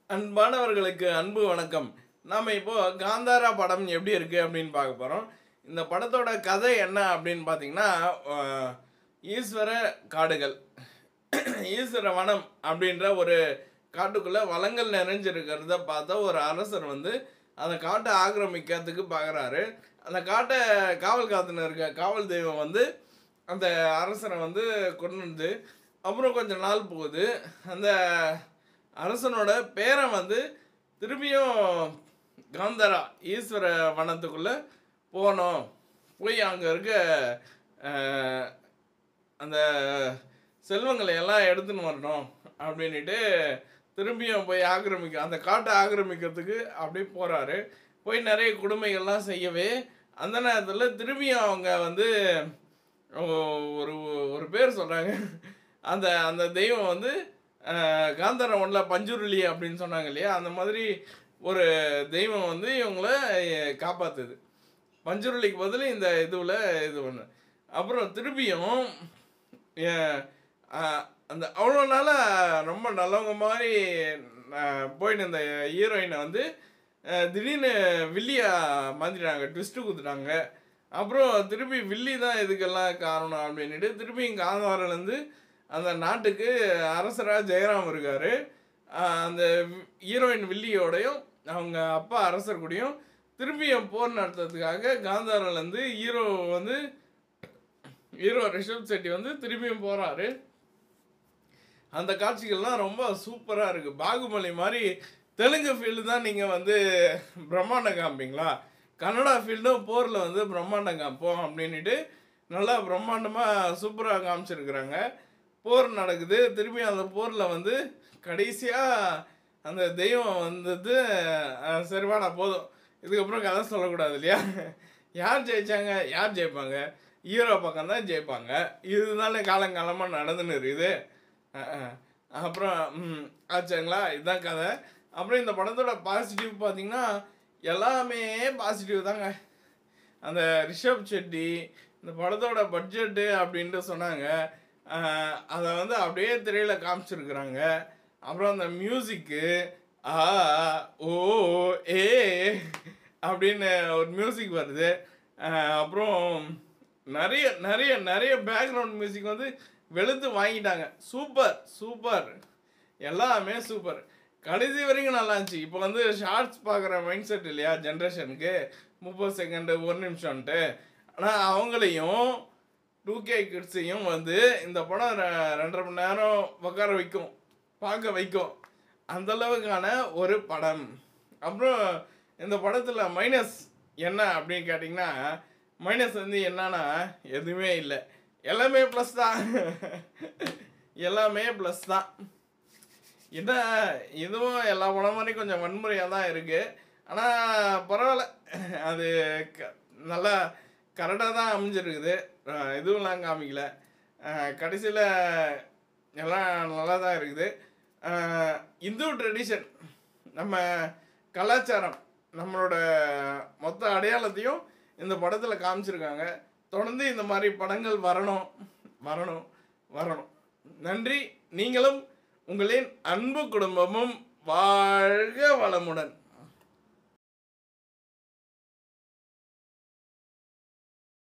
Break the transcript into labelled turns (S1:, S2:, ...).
S1: அன்பானவர்களுக்கு அன்பு வணக்கம். நாம இப்போ காந்தாரா படம் எப்படி இருக்கு அப்படின்னு பார்க்க போறோம். இந்த படத்தோட கதை என்ன அப்படின்னு பார்த்தீங்கன்னா, ஈஸ்வர காடுகள், ஈஸ்வர வனம் அப்படின்ற ஒரு காட்டுக்குள்ள வளங்கள் நிறைஞ்சிருக்கிறத பார்த்த ஒரு அரசர் வந்து அந்த காட்டை ஆக்கிரமிக்கிறதுக்கு பார்க்குறாரு. அந்த காட்டை காவல் காத்துன்னு இருக்க காவல் தெய்வம் வந்து அந்த அரசரை வந்து கொன்னுடுது. அப்புறம் கொஞ்ச நாள் போகுது. அந்த அரசனோட பேரன் வந்து திரும்பியும் காந்தாரா ஈஸ்வர வனத்துக்குள்ளே போனோம், போய் அங்கே இருக்க அஹ், அந்த செல்வங்களை எல்லாம் எடுத்துன்னு வரணும் அப்படின்ட்டு திரும்பியும் போய் அந்த காட்டை ஆக்கிரமிக்கிறதுக்கு அப்படியே போகிறாரு. போய் நிறைய கொடுமைகள்லாம் செய்யவே அந்த நேரத்தில் திரும்பியும் அவங்க வந்து ஒரு ஒரு பேர் சொல்கிறாங்க. அந்த அந்த தெய்வம் வந்து காந்தாரம் ஒன்றில் பஞ்சுருளி அப்படின்னு சொன்னாங்க இல்லையா, அந்த மாதிரி ஒரு தெய்வம் வந்து இவங்கள காப்பாற்றுது. பஞ்சுருளிக்கு பதில் இந்த இதுவில் இது பண்ணு. அப்புறம் திருப்பியும் அந்த அவ்வளோ நாளாக ரொம்ப நல்லவங்க மாதிரி போயிட்டு இந்த ஹீரோயினை வந்து திடீர்னு வில்லியாக மாற்றிட்டாங்க, ட்விஸ்ட்டு கொடுத்துட்டாங்க. அப்புறம் திருப்பி வில்லி தான் இதுக்கெல்லாம் காரணம் அப்படின்ட்டு திருப்பியும் காந்தாரிலேருந்து அந்த நாட்டுக்கு அரசராக ஜெயராம் இருக்கார். அந்த ஹீரோயின் வில்லியோடையும் அவங்க அப்பா அரசர் கூடயும் திரும்பியும் போர் நடத்துறதுக்காக காந்தாரிலேருந்து ஹீரோ ரிஷப் செட்டி வந்து திரும்பியும் போகிறாரு. அந்த காட்சிகள்லாம் ரொம்ப சூப்பராக இருக்குது. பாகுபலி மாதிரி தெலுங்கு ஃபீல்டு தான் நீங்கள் வந்து பிரம்மாண்டம் காமிப்பீங்களா, கன்னடா ஃபீல்டும் போரில் வந்து பிரம்மாண்டம் காமிப்போம் அப்படின்ட்டு நல்லா பிரம்மாண்டமாக சூப்பராக காமிச்சிருக்கிறாங்க. போர் நடக்குது. திரும்பி அந்த போரில் வந்து கடைசியாக அந்த தெய்வம் வந்தது. சரிவானா போதும், இதுக்கப்புறம் கதை சொல்லக்கூடாது இல்லையா. யார் ஜெயித்தாங்க, யார் ஜெயிப்பாங்க, ஹீரோ பக்கம் தான் ஜெயிப்பாங்க. இதுதானே காலங்காலமாக நடந்துன்னு இருக்குது. அப்புறம் ஆச்சுங்களா, இதுதான் கதை. அப்புறம் இந்த படத்தோட பாசிட்டிவ் பார்த்திங்கன்னா எல்லாமே பாசிட்டிவ் தாங்க. அந்த ரிஷப் செட்டி இந்த படத்தோட பட்ஜெட்டு அப்படின்ட்டு சொன்னாங்க, அதை வந்து அப்படியே திரையில் காமிச்சிருக்கிறாங்க. அப்புறம் அந்த மியூசிக்கு ஓ ஏ அப்படின்னு ஒரு மியூசிக் வருது. அப்புறம் நிறைய நிறைய நிறைய பேக்ரவுண்ட் மியூசிக் வந்து வெளுத்து வாங்கிட்டாங்க. சூப்பர் சூப்பர், எல்லாமே சூப்பர். கடைசி வரைக்கும் நல்லா இருந்துச்சு. இப்போ வந்து ஷார்ட்ஸ் பார்க்குற மைண்ட் செட் இல்லையா ஜென்ரேஷனுக்கு, 30 செகண்டு 1 நிமிஷம்ன்ட்டு. ஆனால் அவங்களையும் 2K கிட்ஸையும் வந்து இந்த படம் 2.5 மணி நேரம் உட்கார வைக்கும், பார்க்க வைக்கும், அந்தளவுக்கான ஒரு படம். அப்புறம் இந்த படத்தில் மைனஸ் என்ன அப்படின்னு கேட்டிங்கன்னா, மைனஸ் வந்து என்னன்னா எதுவுமே இல்லை, எல்லாமே ப்ளஸ் தான். எல்லாமே ப்ளஸ் தான். என்ன இதுவும் எல்லா படம் மாதிரி கொஞ்சம் வன்முறையாக தான் இருக்குது. ஆனால் பரவாயில்ல, அது நல்லா கரெக்டாக தான் அமைஞ்சிருக்குது. இதுவெல்லாம் காமிக்கல. கடைசியில் எல்லாம் நல்லா தான் இருக்குது. இந்து ட்ரெடிஷன், நம்ம கலாச்சாரம், நம்மளோட மொத்த அடையாளத்தையும் இந்த படத்தில் காமிச்சிருக்காங்க. தொடர்ந்து இந்த மாதிரி படங்கள் வரணும் வரணும் வரணும். நன்றி. நீங்களும் உங்களின் அன்பு குடும்பமும் வாழ்க வளமுடன்.